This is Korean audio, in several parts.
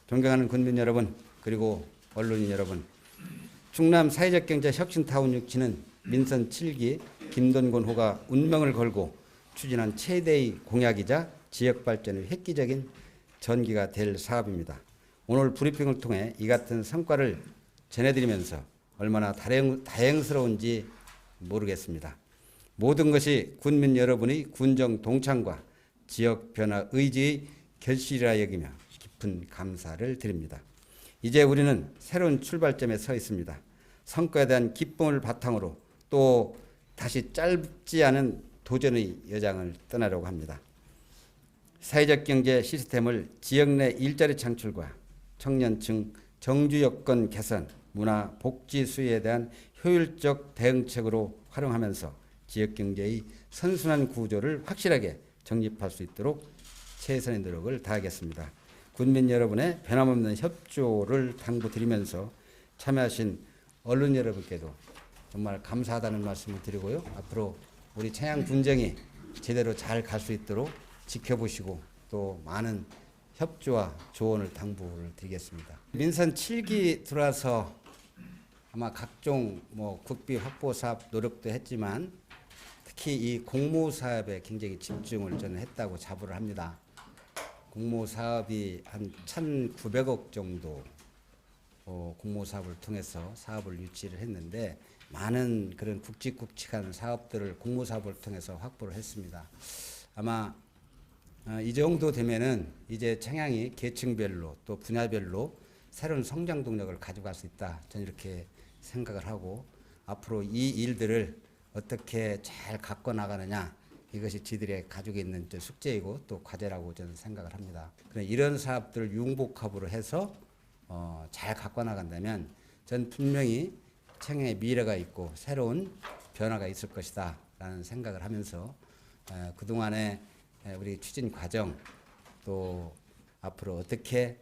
존경하는 군민 여러분, 그리고 언론인 여러분, 충남 사회적 경제 혁신타운 유치는 민선 7기 김돈곤 호가 운명을 걸고 추진한 최대의 공약이자 지역 발전의 획기적인 전기가 될 사업입니다. 오늘 브리핑을 통해 이 같은 성과를 전해드리면서 얼마나 다행스러운지 모르겠습니다. 모든 것이 군민 여러분의 군정 동참과 지역 변화 의지의 결실이라 여기며 깊은 감사를 드립니다. 이제 우리는 새로운 출발점에 서 있습니다. 성과에 대한 기쁨을 바탕으로 또 다시 짧지 않은 도전의 여정을 떠나려고 합니다. 사회적 경제 시스템을 지역 내 일자리 창출과 청년층 정주 여건 개선, 문화 복지 수혜에 대한 효율적 대응책으로 활용하면서 지역 경제의 선순환 구조를 확실하게 정립할 수 있도록 최선의 노력을 다하겠습니다. 군민 여러분의 변함없는 협조를 당부드리면서 참여하신 언론 여러분께도 정말 감사하다는 말씀을 드리고요. 앞으로 우리 청양 군정이 제대로 잘 갈 수 있도록 지켜보시고 또 많은 협조와 조언을 당부를 드리겠습니다. 민선 7기 들어와서 아마 각종 국비 확보 사업 노력도 했지만 특히 이 공모 사업에 굉장히 집중을 저는 했다고 자부를 합니다. 공모 사업이 한 1,900억 정도 공모 사업을 통해서 사업을 유치를 했는데 많은 그런 굵직굵직한 사업들을 공모 사업을 통해서 확보를 했습니다. 아마 이 정도 되면은 이제 청양이 계층별로 또 분야별로 새로운 성장 동력을 가져갈 수 있다. 저는 이렇게 생각을 하고 앞으로 이 일들을 어떻게 잘 갖고 나가느냐 이것이 저희들의 가지고 있는 숙제이고 또 과제라고 저는 생각을 합니다. 이런 사업들을 융복합으로 해서 잘 갖고 나간다면 전 분명히 청양의 미래가 있고 새로운 변화가 있을 것이다 라는 생각을 하면서 그동안의 우리 추진 과정 또 앞으로 어떻게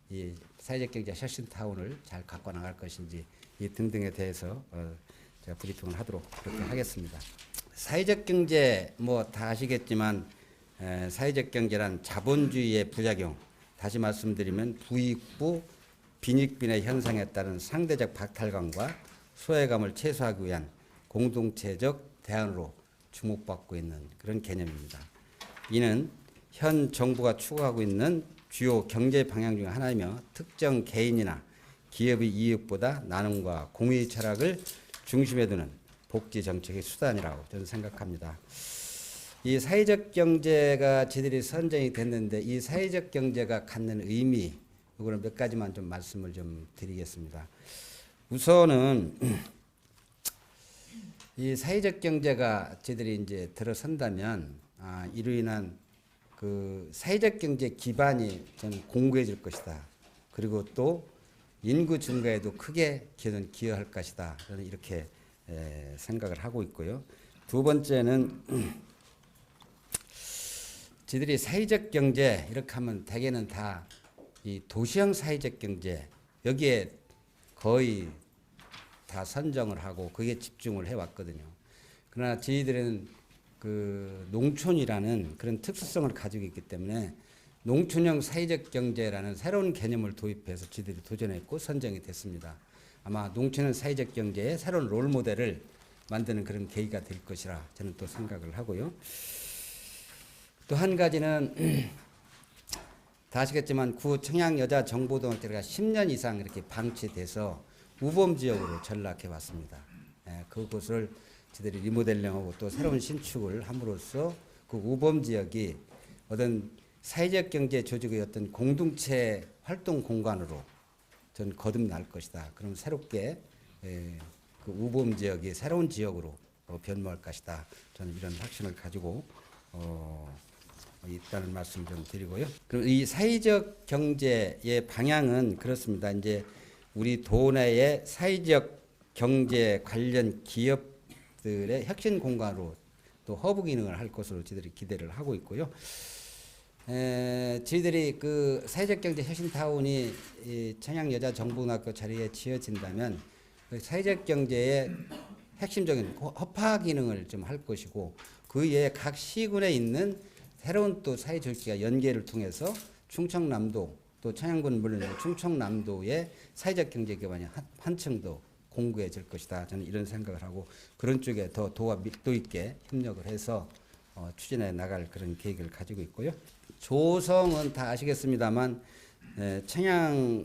이 사회적 경제 혁신타운을 잘 갖고 나갈 것인지 이 등등에 대해서 제가 브리핑을 하도록 그렇게 하겠습니다. 사회적 경제 다 아시겠지만 사회적 경제란 자본주의의 부작용, 다시 말씀드리면 부익부 빈익빈의 현상에 따른 상대적 박탈감과 소외감을 최소화하기 위한 공동체적 대안으로 주목받고 있는 그런 개념입니다. 이는 현 정부가 추구하고 있는 주요 경제 방향 중 하나이며 특정 개인이나 기업의 이익보다 나눔과 공의 철학을 중심에 두는 복지 정책의 수단이라고 저는 생각합니다. 이 사회적 경제가 저희들이 선정이 됐는데 이 사회적 경제가 갖는 의미 이거는 몇 가지만 좀 말씀을 좀 드리겠습니다. 우선은 이 사회적 경제가 저희들이 이제 들어선다면 이로 인한 그 사회적 경제 기반이 저는 공고해질 것이다. 그리고 또 인구 증가에도 크게 저는 기여할 것이다. 저는 이렇게 생각을 하고 있고요. 두 번째는 저희들이 사회적 경제 이렇게 하면 대개는 다 이 도시형 사회적 경제 여기에 거의 다 선정을 하고 거기에 집중을 해왔거든요. 그러나 저희들은 그 농촌이라는 그런 특수성을 가지고 있기 때문에 농촌형 사회적 경제라는 새로운 개념을 도입해서 저희들이 도전했고 선정이 됐습니다. 아마 농촌형 사회적 경제의 새로운 롤 모델을 만드는 그런 계기가 될 것이라 저는 또 생각을 하고요. 또 한 가지는 다 아시겠지만 구 청양여자정보동아리가 10년 이상 이렇게 방치돼서 우범 지역으로 전락해 왔습니다. 그곳을 저희들이 리모델링하고 또 새로운 신축을 함으로써 그 우범 지역이 어떤 사회적 경제 조직의 어떤 공동체 활동 공간으로 전 거듭날 것이다. 그럼 새롭게 그 우범 지역이 새로운 지역으로 변모할 것이다. 저는 이런 확신을 가지고 있다는 말씀 좀 드리고요. 그럼 이 사회적 경제의 방향은 그렇습니다. 이제 우리 도내의 사회적 경제 관련 기업들의 혁신 공간으로 또 허브 기능을 할 것으로 저희들이 기대를 하고 있고요. 저희들이 그 사회적 경제 혁신타운이 청양여자정보고등학교 자리에 지어진다면 그 사회적 경제의 핵심적인 허파 기능을 좀 할 것이고 그 외에 각 시군에 있는 새로운 또 사회 조직과 연계를 통해서 충청남도 또 청양군 물론 충청남도의 사회적 경제 기반이 한층 더 공고해질 것이다. 저는 이런 생각을 하고 그런 쪽에 더 도와 밀도 있게 협력을 해서 추진해 나갈 그런 계획을 가지고 있고요. 조성은 다 아시겠습니다만 청양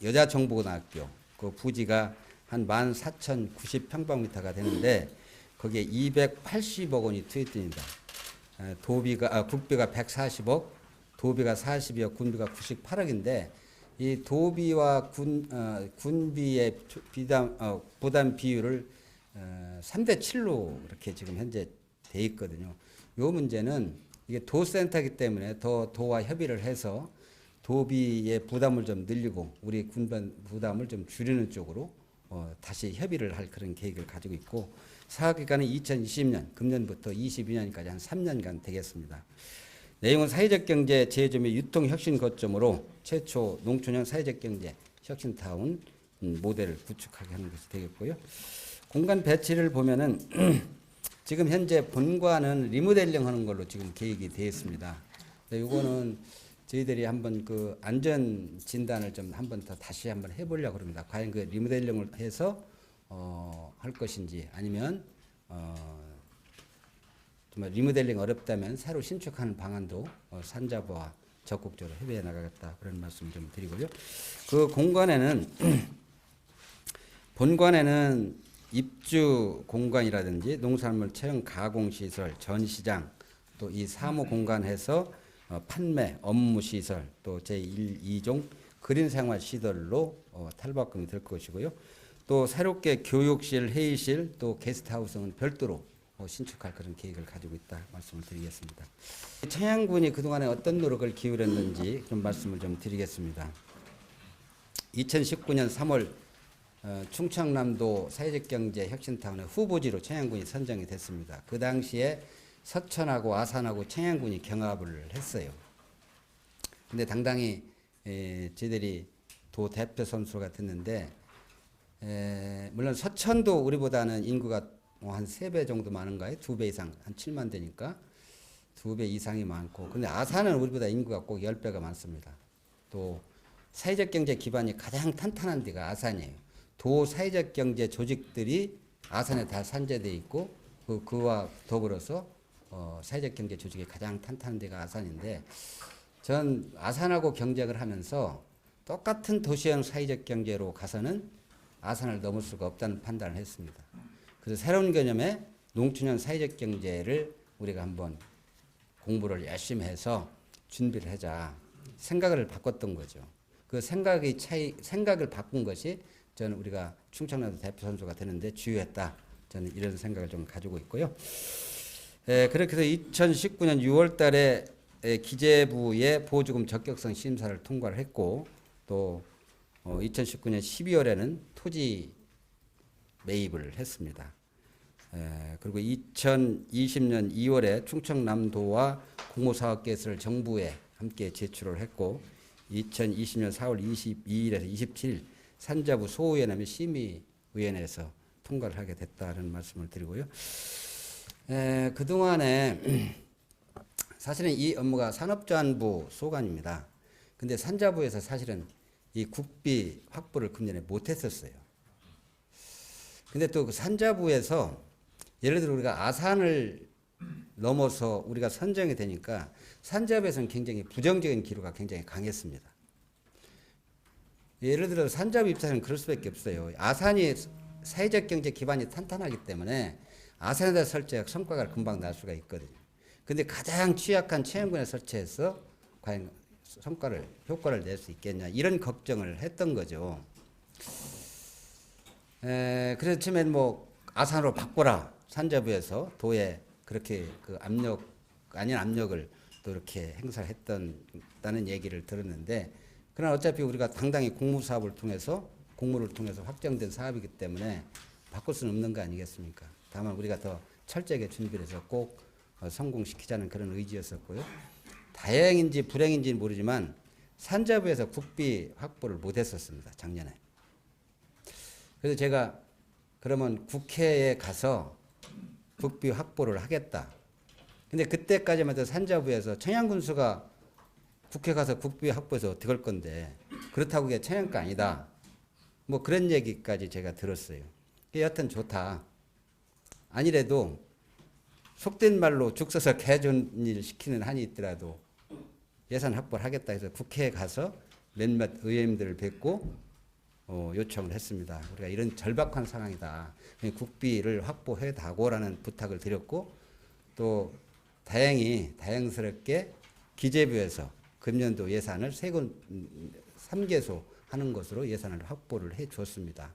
여자정보고등학교 그 부지가 한 14,090평방미터가 되는데 거기에 280억 원이 투입됩니다. 국비가 140억, 도비가 42억, 군비가 98억인데 이 도비와 군비의 부담 비율을 3대 7로 이렇게 지금 현재 돼 있거든요. 이 문제는 이게 도센터이기 때문에 더 도와 협의를 해서 도비의 부담을 좀 늘리고 우리 군반 부담을 좀 줄이는 쪽으로 다시 협의를 할 그런 계획을 가지고 있고 사업기간은 2020년 금년부터 22년까지 한 3년간 되겠습니다. 내용은 사회적 경제 제조 및 유통 혁신 거점으로 최초 농촌형 사회적 경제 혁신타운 모델을 구축하게 하는 것이 되겠고요. 공간 배치를 보면은 지금 현재 본관은 리모델링 하는 걸로 지금 계획이 되어 있습니다. 이거는 저희들이 한번 그 안전 진단을 좀 한번 더 다시 한번 해보려고 합니다. 과연 그 리모델링을 해서 할 것인지 아니면 정말 리모델링 어렵다면 새로 신축하는 방안도 산자부와 적극적으로 협의해 나가겠다 그런 말씀 좀 드리고요. 그 공간에는 본관에는 입주 공간이라든지 농산물 체험 가공 시설, 전시장 또 이 사무 공간에서 판매, 업무 시설 또 제1, 2종 그린 생활 시설로 탈바꿈이 될 것이고요. 또 새롭게 교육실, 회의실 또 게스트하우스는 별도로 신축할 그런 계획을 가지고 있다 말씀을 드리겠습니다. 청양군이 그동안에 어떤 노력을 기울였는지 좀 말씀을 좀 드리겠습니다. 2019년 3월 충청남도 사회적 경제 혁신타운의 후보지로 청양군이 선정이 됐습니다. 그 당시에 서천하고 아산하고 청양군이 경합을 했어요. 근데 당당히 저희들이 도 대표 선수가 됐는데 물론 서천도 우리보다는 인구가 한 3배 정도 많은가요? 2배 이상, 한 7만 되니까 2배 이상이 많고 근데 아산은 우리보다 인구가 꼭 10배가 많습니다. 또 사회적 경제 기반이 가장 탄탄한 데가 아산이에요. 도 사회적 경제 조직들이 아산에 다 산재되어 있고 그와 더불어서 사회적 경제 조직이 가장 탄탄한 데가 아산인데 전 아산하고 경쟁을 하면서 똑같은 도시형 사회적 경제로 가서는 아산을 넘을 수가 없다는 판단을 했습니다. 그래서 새로운 개념의 농촌형 사회적 경제를 우리가 한번 공부를 열심히 해서 준비를 하자 생각을 바꿨던 거죠. 그 생각을 바꾼 것이 저는 우리가 충청남도 대표 선수가 되는데 주요했다. 저는 이런 생각을 좀 가지고 있고요. 그렇게 해서 2019년 6월 달에 기재부의 보조금 적격성 심사를 통과를 했고 또 2019년 12월에는 토지 매입을 했습니다. 그리고 2020년 2월에 충청남도와 공모사업 계획서를 정부에 함께 제출을 했고 2020년 4월 22일에서 27일 산자부 소위원회 및 심의위원회에서 통과를 하게 됐다는 말씀을 드리고요. 그동안에 사실은 이 업무가 산업자원부 소관입니다. 근데 산자부에서 사실은 이 국비 확보를 금년에 못했었어요. 근데 또 그 산자부에서 예를 들어 우리가 아산을 넘어서 우리가 선정이 되니까 산자부에서는 굉장히 부정적인 기류가 굉장히 강했습니다. 예를 들어 산자부 입장에서는 그럴 수밖에 없어요. 아산이 사회적 경제 기반이 탄탄하기 때문에 아산에다 설치해 성과가 금방 날 수가 있거든요. 근데 가장 취약한 청양군에 설치해서 과연 효과를 낼 수 있겠냐 이런 걱정을 했던 거죠. 그래서 처음엔 뭐 아산으로 바꿔라 산자부에서 도에 그렇게 그 압력을 또 이렇게 행사했다는 얘기를 들었는데 그러나 어차피 우리가 당당히 공무를 통해서 확정된 사업이기 때문에 바꿀 수는 없는 거 아니겠습니까? 다만 우리가 더 철저하게 준비를 해서 꼭 성공시키자는 그런 의지였었고요. 다행인지 불행인지는 모르지만 산자부에서 국비 확보를 못했었습니다. 작년에. 그래서 제가 그러면 국회에 가서 국비 확보를 하겠다. 근데 그때까지만 해도 산자부에서 청양군수가 국회 가서 국비 확보해서 어떻게 할 건데 그렇다고 그게 청양가 아니다. 뭐 그런 얘기까지 제가 들었어요. 여하튼 좋다. 아니래도 속된 말로 죽 서서 개 좋은 일 시키는 한이 있더라도 예산 확보를 하겠다 해서 국회에 가서 몇몇 의원님들을 뵙고 요청을 했습니다. 우리가 이런 절박한 상황이다. 국비를 확보해 다고라는 부탁을 드렸고 또 다행스럽게 기재부에서 금년도 예산을 3개소 하는 것으로 예산을 확보를 해 줬습니다.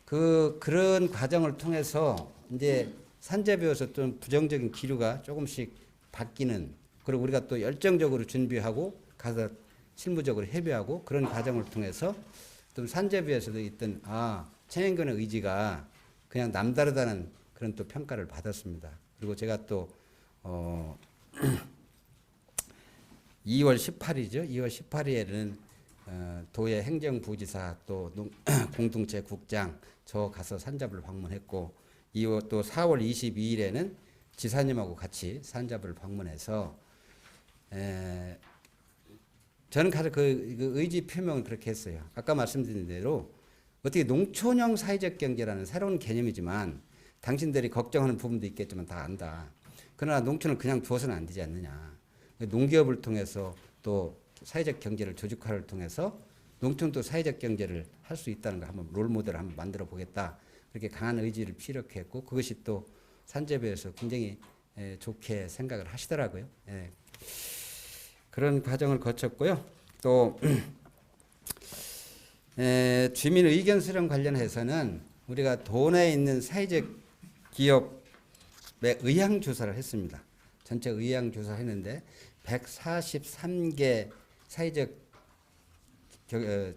그런 과정을 통해서 이제 산재부에서 좀 부정적인 기류가 조금씩 바뀌는, 그리고 우리가 또 열정적으로 준비하고 가서 실무적으로 협의하고 그런 과정을 통해서 또 산재부에서도 있던 청양군의 의지가 그냥 남다르다는 그런 또 평가를 받았습니다. 그리고 제가 또 2월 18일이죠. 2월 18일에는 도의 행정부지사 또 공동체 국장 저 가서 산자부를 방문했고, 또 4월 22일에는 지사님하고 같이 산자부를 방문해서 저는 가서 그 의지 표명을 그렇게 했어요. 아까 말씀드린 대로 어떻게 농촌형 사회적 경제라는 새로운 개념이지만 당신들이 걱정하는 부분도 있겠지만 다 안다. 그러나 농촌을 그냥 두어서는 안 되지 않느냐. 농기업을 통해서 또 사회적 경제를 조직화를 통해서 농촌도 사회적 경제를 할 수 있다는 거 한번 롤모델을 한번 만들어 보겠다. 그렇게 강한 의지를 피력했고 그것이 또 산재부에서 굉장히 좋게 생각을 하시더라고요. 그런 과정을 거쳤고요. 또 주민 의견 수렴 관련해서는 우리가 도내에 있는 사회적 기업의 의향 조사를 했습니다. 전체 의향 조사를 했는데 143개 사회적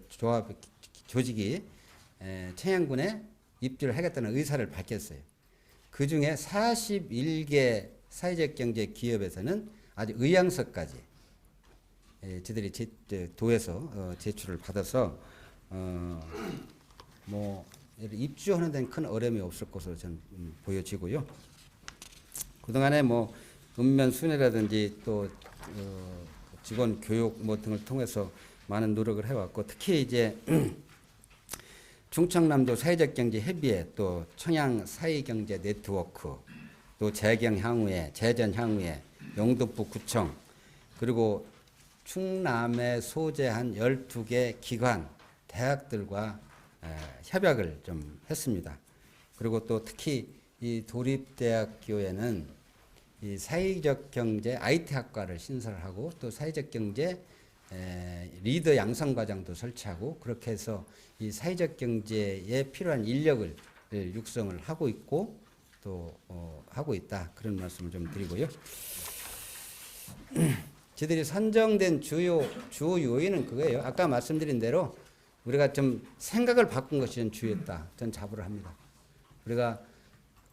조합 조직이 청양군에 입주를 하겠다는 의사를 밝혔어요. 그 중에 41개 사회적 경제 기업에서는 아주 의향서까지 저들이 도에서 제출을 받아서 뭐 입주하는 데는 큰 어려움이 없을 것으로 저는 보여지고요. 그동안에 뭐 읍면 순회라든지 또 직원 교육 뭐 등을 통해서 많은 노력을 해왔고, 특히 이제 충청남도 사회적 경제 협의회, 또 청양 사회경제 네트워크, 또 재경 향후회, 재전 향후회, 영등포 구청, 그리고 충남에 소재한 12개 기관, 대학들과 협약을 좀 했습니다. 그리고 또 특히 이 도립대학교에는 이 사회적 경제 IT 학과를 신설하고 또 사회적 경제 리더 양성 과정도 설치하고, 그렇게 해서 이 사회적 경제에 필요한 인력을 육성을 하고 있고 또 하고 있다, 그런 말씀을 좀 드리고요. 저들이 선정된 주요 요인은 그거예요. 아까 말씀드린 대로 우리가 좀 생각을 바꾼 것이 좀 주요했다, 전 자부를 합니다. 우리가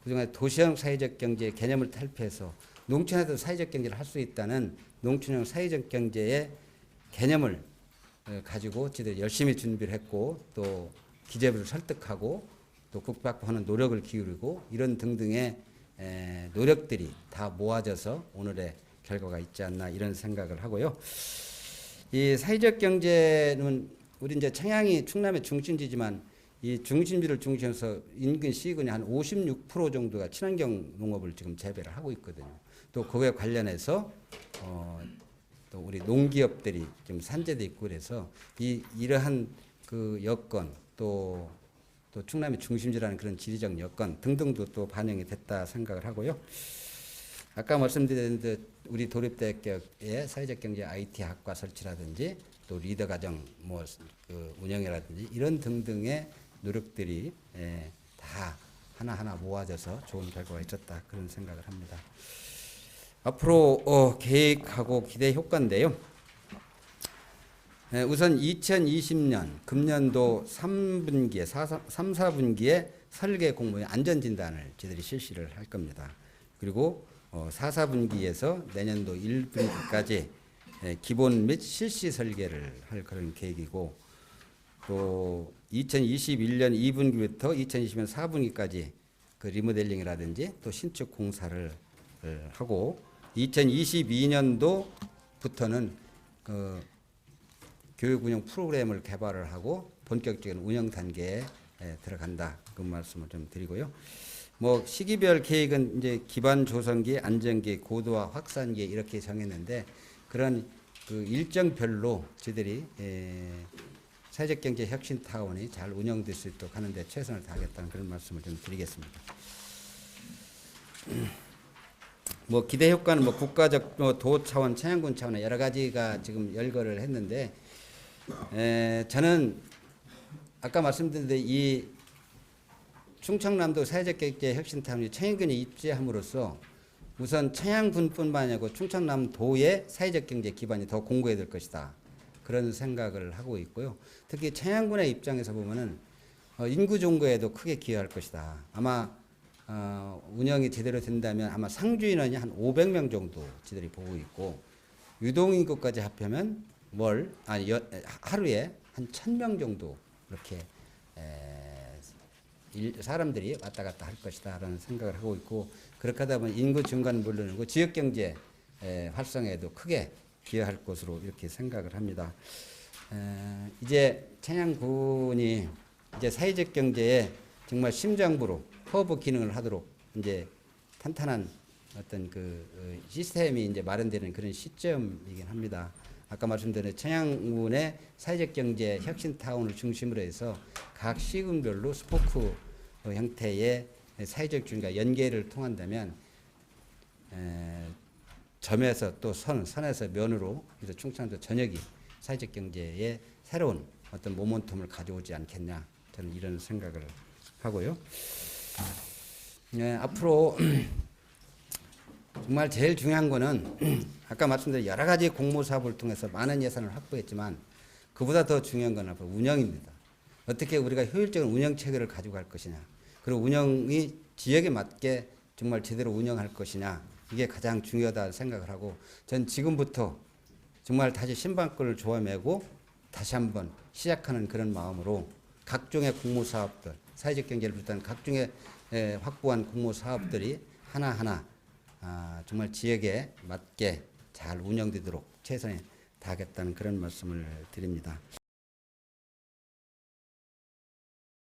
그동안 도시형 사회적 경제 개념을 탈피해서 농촌에도 사회적 경제를 할 수 있다는 농촌형 사회적 경제의 개념을 가지고 저희들이 열심히 준비를 했고, 또 기재부를 설득하고 또 국박하는 노력을 기울이고, 이런 등등의 노력들이 다 모아져서 오늘의 결과가 있지 않나, 이런 생각을 하고요. 이 사회적 경제는 우리 이제 청양이 충남의 중심지지만 이 중심지를 중심해서 인근 시군이 한 56% 정도가 친환경 농업을 지금 재배를 하고 있거든요. 또 그거에 관련해서 또 우리 농기업들이 좀 산재돼 있고, 그래서 이러한 그 여건, 또 충남의 중심지라는 그런 지리적 여건 등등도 또 반영이 됐다 생각을 하고요. 아까 말씀드린 듯 우리 도립대학교의 사회적 경제 IT 학과 설치라든지 또 리더 과정 그 운영이라든지 이런 등등의 노력들이 다 하나하나 모아져서 좋은 결과가 있었다, 그런 생각을 합니다. 앞으로 계획하고 기대 효과인데요. 우선 2020년 금년도 3분기에 3, 4분기에 설계 공모의 안전진단을 저희들이 실시를 할 겁니다. 그리고 4, 4분기에서 내년도 1분기까지 기본 및 실시 설계를 할 그런 계획이고, 또 2021년 2분기부터 2020년 4분기까지 그 리모델링이라든지 또 신축 공사를 하고, 2022년도부터는 교육 운영 프로그램을 개발을 하고 본격적인 운영 단계에 들어간다. 그 말씀을 좀 드리고요. 뭐 시기별 계획은 이제 기반 조성기, 안정기, 고도화, 확산기 이렇게 정했는데 그런 그 일정별로 저희들이 사회적 경제 혁신 타운이 잘 운영될 수 있도록 하는데 최선을 다하겠다는 그런 말씀을 좀 드리겠습니다. 뭐 기대 효과는 뭐 국가적 도 차원, 청양군 차원의 여러 가지가 지금 열거를 했는데 저는 아까 말씀드린 데 이 충청남도 사회적 경제 혁신 타운이 청양군에 입지함으로써 우선 청양군뿐만 아니고 충청남도의 사회적 경제 기반이 더 공고해야 될 것이다. 그런 생각을 하고 있고요. 특히 청양군의 입장에서 보면은 인구 증가에도 크게 기여할 것이다. 아마 운영이 제대로 된다면 아마 상주 인원이 한 500명 정도 저희들이 보고 있고 유동인구까지 합하면 하루에 한 1000명 정도 이렇게 사람들이 왔다 갔다 할 것이다 라는 생각을 하고 있고 그렇게 하다 보면 인구 증가는 물론이고 지역경제 활성화에도 크게 기여할 것으로 이렇게 생각을 합니다. 이제 청양군이 이제 사회적 경제에 정말 심장부로 허브 기능을 하도록 이제 탄탄한 어떤 그 시스템이 이제 마련되는 그런 시점이긴 합니다. 아까 말씀드린 청양군의 사회적 경제 혁신 타운을 중심으로 해서 각 시군별로 스포크 형태의 사회적 중과 연계를 통한다면 점에서 또 선에서 면으로 그래서 충청도 전역이 사회적 경제에 새로운 어떤 모멘텀을 가져오지 않겠냐 저는 이런 생각을 하고요. 앞으로 정말 제일 중요한 거는 아까 말씀드린 여러 가지 공모 사업을 통해서 많은 예산을 확보했지만 그보다 더 중요한 건 앞으로 운영입니다. 어떻게 우리가 효율적인 운영 체계를 가지고 갈 것이냐 그리고 운영이 지역에 맞게 정말 제대로 운영할 것이냐 이게 가장 중요하다 생각을 하고 전 지금부터 정말 다시 신방끈을 조아매고 다시 한번 시작하는 그런 마음으로 각종의 공모 사업들 사회적 경제를 비롯한 각종의 확보한 공모 사업들이 하나하나 정말 지역에 맞게 잘 운영되도록 최선을 다하겠다는 그런 말씀을 드립니다.